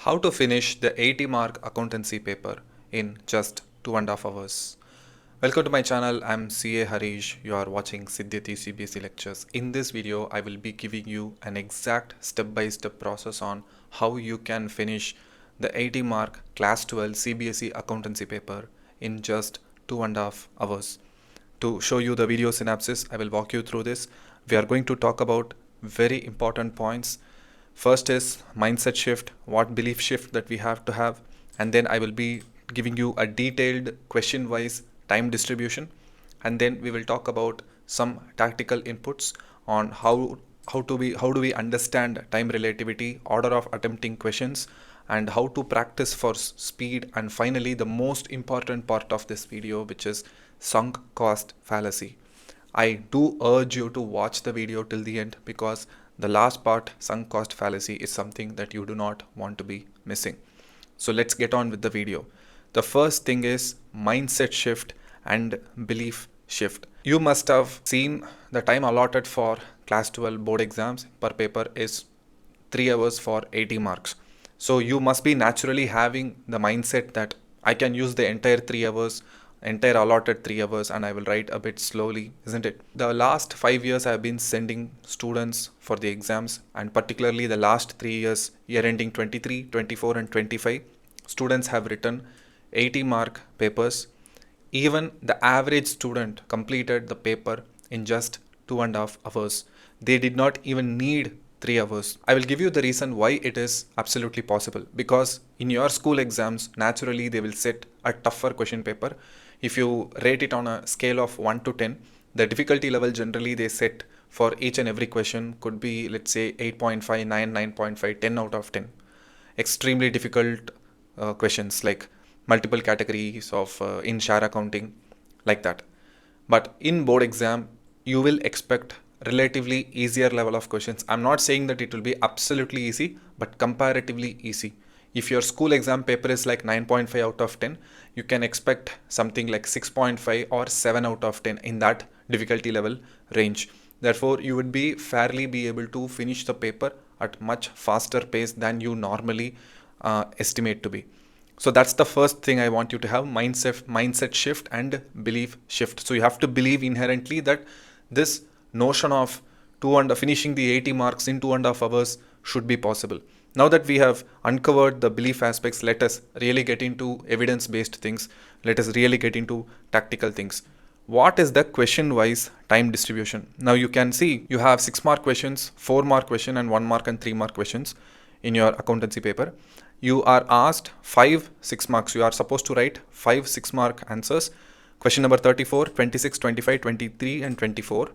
How to finish the 80 mark accountancy paper in just 2.5 hours. Welcome to my channel. I'm CA Harish. You are watching Siddhyati CBSE lectures. In this video, I will be giving you an exact step-by-step process on how you can finish the 80 mark class 12 CBSE accountancy paper in just 2.5 hours. To show you the video synopsis, I will walk you through this. We are going to talk about very important points. First is mindset shift, what belief shift that we have to have, and then I will be giving you a detailed question wise time distribution, and then we will talk about some tactical inputs on how do we understand time relativity, order of attempting questions, and how to practice for speed, and finally the most important part of this video, which is sunk cost fallacy. I do urge you to watch the video till the end because the last part, sunk cost fallacy, is something that you do not want to be missing. So let's get on with the video. The first thing is mindset shift and belief shift. You must have seen the time allotted for class 12 board exams per paper is 3 hours for 80 marks. So you must be naturally having the mindset that I can use the entire 3 hours, entire allotted 3 hours, and I will write a bit slowly, isn't it? The last 5 years I have been sending students for the exams, and particularly the last 3 years, year ending 23, 24 and 25, students have written 80 mark papers. Even the average student completed the paper in just 2.5 hours. They did not even need 3 hours. I will give you the reason why it is absolutely possible. Because in your school exams, naturally they will set a tougher question paper. If you rate it on a scale of 1 to 10, the difficulty level generally they set for each and every question could be, let's say, 8.5, 9, 9.5, 10 out of 10. Extremely difficult questions like multiple categories of in share accounting, like that. But in board exam, you will expect relatively easier level of questions. I'm not saying that it will be absolutely easy, but comparatively easy. If your school exam paper is like 9.5 out of 10, you can expect something like 6.5 or 7 out of 10 in that difficulty level range. Therefore, you would be fairly be able to finish the paper at much faster pace than you normally estimate to be. So that's the first thing I want you to have, mindset shift and belief shift. So you have to believe inherently that this notion of finishing the 80 marks in 2.5 hours should be possible. Now that we have uncovered the belief aspects, let us really get into evidence-based things. Let us really get into tactical things. What is the question-wise time distribution? Now you can see you have 6 mark questions, 4 mark question and 1 mark and 3 mark questions in your accountancy paper. You are asked 5 6 marks. You are supposed to write 5 6 mark answers. Question number 34, 26, 25, 23 and 24.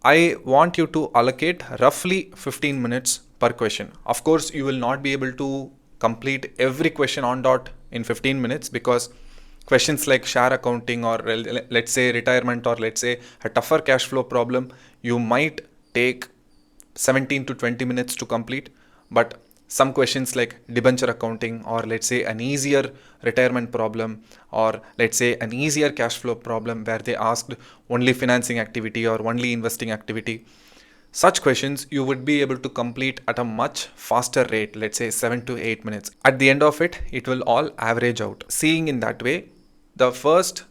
I want you to allocate roughly 15 minutes per question. Of course, you will not be able to complete every question on dot in 15 minutes because questions like share accounting or let's say retirement or let's say a tougher cash flow problem, you might take 17 to 20 minutes to complete. But some questions like debenture accounting or let's say an easier retirement problem or let's say an easier cash flow problem where they asked only financing activity or only investing activity, such questions you would be able to complete at a much faster rate, let's say 7 to 8 minutes. At the end of it, it will all average out. Seeing in that way, the first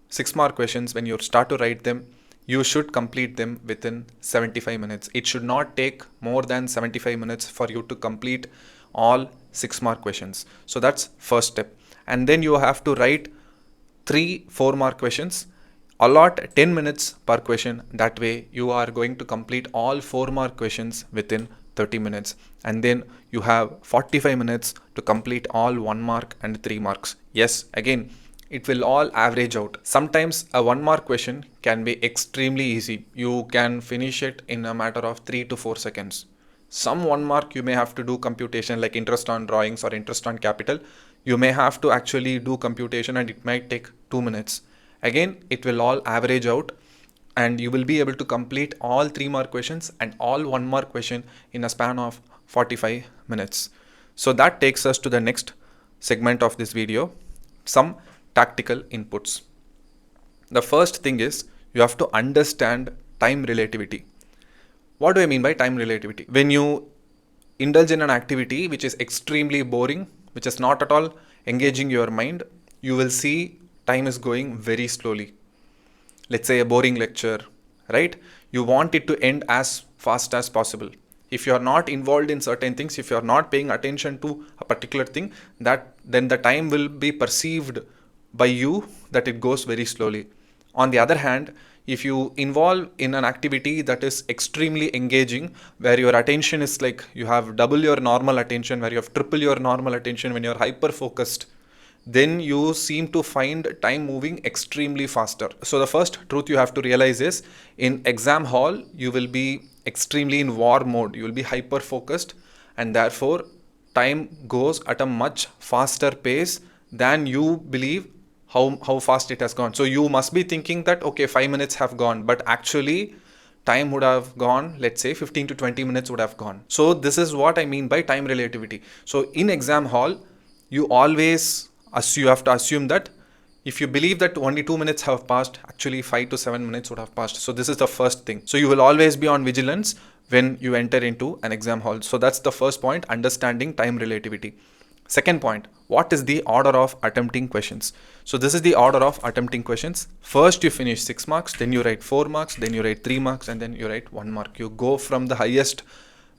6 mark questions, when you start to write them, you should complete them within 75 minutes. It should not take more than 75 minutes for you to complete all 6 mark questions. So that's first step. And then you have to write 3 4 mark questions. Allot 10 minutes per question. That way you are going to complete all 4 mark questions within 30 minutes. And then you have 45 minutes to complete all 1 mark and 3 marks. Yes, again, it will all average out. Sometimes a 1 mark question can be extremely easy. You can finish it in a matter of 3 to 4 seconds. Some 1 mark you may have to do computation like interest on drawings or interest on capital. You may have to actually do computation and it might take 2 minutes. Again, it will all average out and you will be able to complete all 3 mark questions and all 1 mark question in a span of 45 minutes. So that takes us to the next segment of this video, some tactical inputs. The first thing is you have to understand time relativity. What do I mean by time relativity? When you indulge in an activity which is extremely boring, which is not at all engaging your mind, you will see time is going very slowly. Let's say a boring lecture, right? You want it to end as fast as possible. If you are not involved in certain things, if you are not paying attention to a particular thing, that then the time will be perceived by you that it goes very slowly. On the other hand, if you involve in an activity that is extremely engaging, where your attention is like you have double your normal attention, where you have triple your normal attention, when you're hyper focused, then you seem to find time moving extremely faster. So the first truth you have to realize is, in exam hall you will be extremely in war mode, you will be hyper focused, and therefore time goes at a much faster pace than you believe how fast it has gone. So you must be thinking that okay, 5 minutes have gone, but actually time would have gone, let's say 15 to 20 minutes would have gone. So this is what I mean by time relativity. So in exam hall, you always you have to assume that if you believe that only 2 minutes have passed, actually 5 to 7 minutes would have passed. So this is the first thing. So you will always be on vigilance when you enter into an exam hall. So that's the first point, understanding time relativity. Second point, what is the order of attempting questions? So this is the order of attempting questions. First you finish 6 marks, then you write 4 marks, then you write 3 marks, and then you write 1 mark. You go from the highest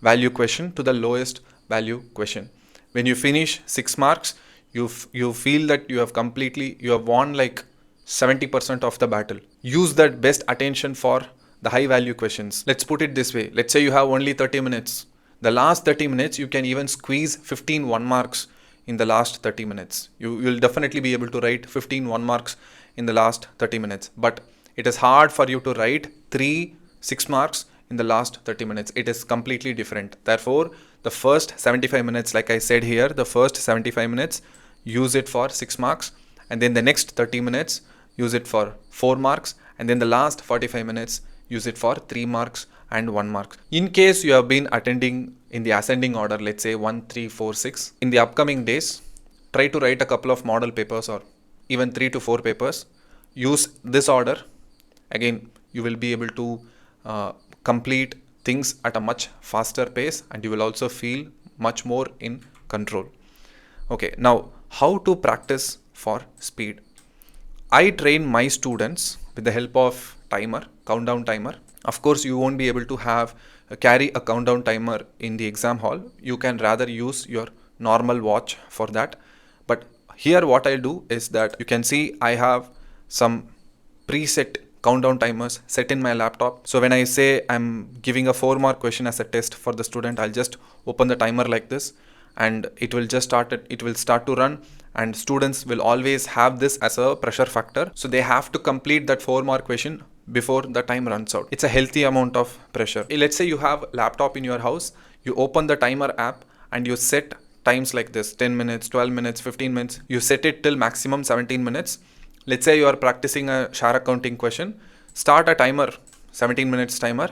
value question to the lowest value question. When you finish 6 marks, you feel that you have won like 70% of the battle. Use that best attention for the high value questions. Let's put it this way. Let's say you have only 30 minutes. The last 30 minutes, you can even squeeze 15 1 marks in the last 30 minutes. You will definitely be able to write 15 1 marks in the last 30 minutes. But it is hard for you to write 3 6 marks in the last 30 minutes. It is completely different. Therefore, the first 75 minutes, like I said here, the first 75 minutes, use it for 6 marks, and then the next 30 minutes use it for 4 marks, and then the last 45 minutes use it for 3 marks and 1 mark. In case you have been attending in the ascending order, let's say 1 3 4 6, in the upcoming days try to write a couple of model papers or even 3 to 4 papers. Use this order. Again, you will be able to complete things at a much faster pace, and you will also feel much more in control. Okay, now how to practice for speed? I train my students with the help of countdown timer. Of course, you won't be able to carry a countdown timer in the exam hall. You can rather use your normal watch for that. But here what I'll do is that you can see I have some preset countdown timers set in my laptop. So when I say I'm giving a 4 mark question as a test for the student, I'll just open the timer like this, and it will start to run, and students will always have this as a pressure factor. So they have to complete that 4 mark question before the time runs out. It's a healthy amount of pressure. Let's say you have laptop in your house, you open the timer app and you set times like this: 10 minutes, 12 minutes, 15 minutes. You set it till maximum 17 minutes. Let's say you are practicing a share accounting question. Start a timer, 17 minutes timer,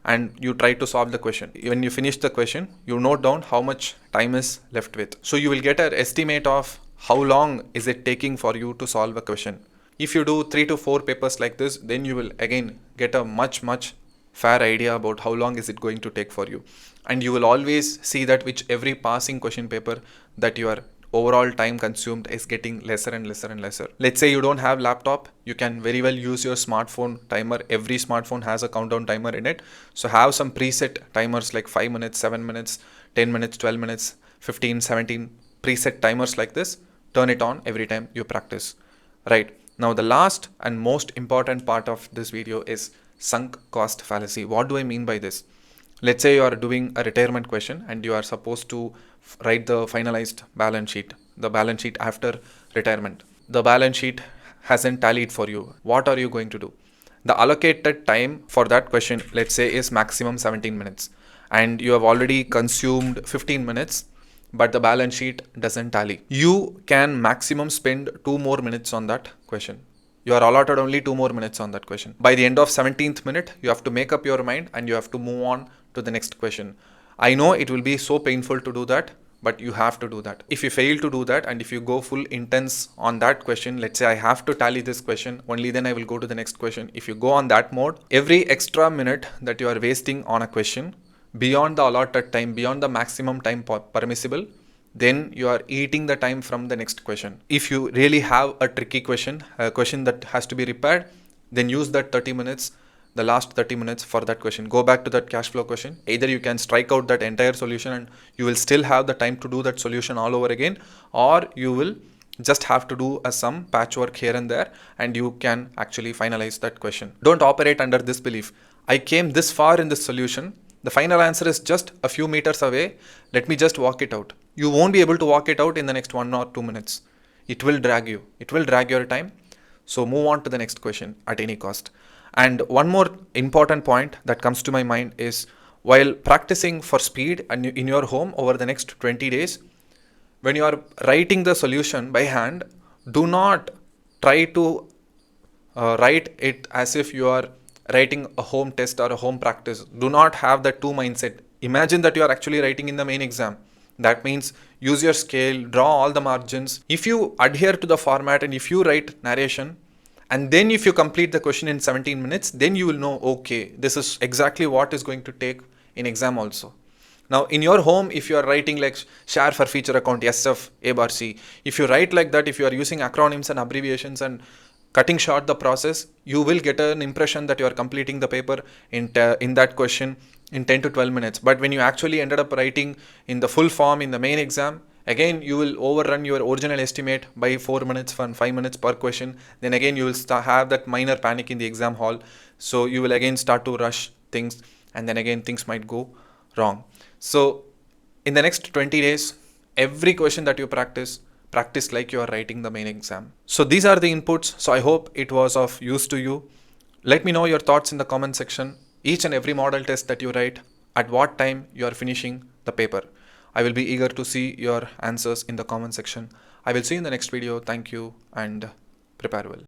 and you try to solve the question. When you finish the question, you note down how much time is left with. So you will get an estimate of how long is it taking for you to solve a question. If you do 3 to 4 papers like this, then you will again get a much fair idea about how long is it going to take for you. And you will always see that with every passing question paper that your overall time consumed is getting lesser and lesser and lesser. Let's say you don't have laptop, you can very well use your smartphone timer. Every smartphone has a countdown timer in it. So have some preset timers like 5 minutes, 7 minutes, 10 minutes, 12 minutes, 15, 17 preset timers like this. Turn it on every time you practice. Right. Now the last and most important part of this video is sunk cost fallacy. What do I mean by this? Let's say you are doing a retirement question and you are supposed to write the finalized balance sheet, the balance sheet after retirement. The balance sheet hasn't tallied for you. What are you going to do? The allocated time for that question, let's say, is maximum 17 minutes, and you have already consumed 15 minutes, but the balance sheet doesn't tally. You can maximum spend 2 more minutes on that question. You are allotted only 2 more minutes on that question. By the end of 17th minute, you have to make up your mind and you have to move on to the next question. I know it will be so painful to do that, but you have to do that. If you fail to do that and if you go full intense on that question, let's say I have to tally this question, only then I will go to the next question. If you go on that mode, every extra minute that you are wasting on a question beyond the allotted time, beyond the maximum time permissible, then you are eating the time from the next question. If you really have a tricky question, a question that has to be repaired, then use that 30 minutes, the last 30 minutes for that question. Go back to that cash flow question. Either you can strike out that entire solution and you will still have the time to do that solution all over again, or you will just have to do some patchwork here and there and you can actually finalize that question. Don't operate under this belief. I came this far in this solution. The final answer is just a few meters away. Let me just walk it out. You won't be able to walk it out in the next 1 or 2 minutes. It will drag you. It will drag your time. So move on to the next question at any cost. And one more important point that comes to my mind is, while practicing for speed and in your home over the next 20 days, when you are writing the solution by hand, do not try to write it as if you are writing a home test or a home practice. Do not have that two mindset. Imagine that you are actually writing in the main exam. That means use your scale, draw all the margins. If you adhere to the format and if you write narration, and then if you complete the question in 17 minutes, then you will know, okay, this is exactly what is going to take in exam also. Now in your home, if you are writing like share for feature account, SF, A bar C, if you write like that, if you are using acronyms and abbreviations and cutting short the process, you will get an impression that you are completing the paper in that question in 10 to 12 minutes. But when you actually ended up writing in the full form in the main exam, again you will overrun your original estimate by 4 minutes and 5 minutes per question. Then again you will have that minor panic in the exam hall. So you will again start to rush things and then again things might go wrong. So in the next 20 days, every question that you practice like you are writing the main exam. So these are the inputs. So I hope it was of use to you. Let me know your thoughts in the comment section. Each and every model test that you write, at what time you are finishing the paper. I will be eager to see your answers in the comment section. I will see you in the next video. Thank you and prepare well.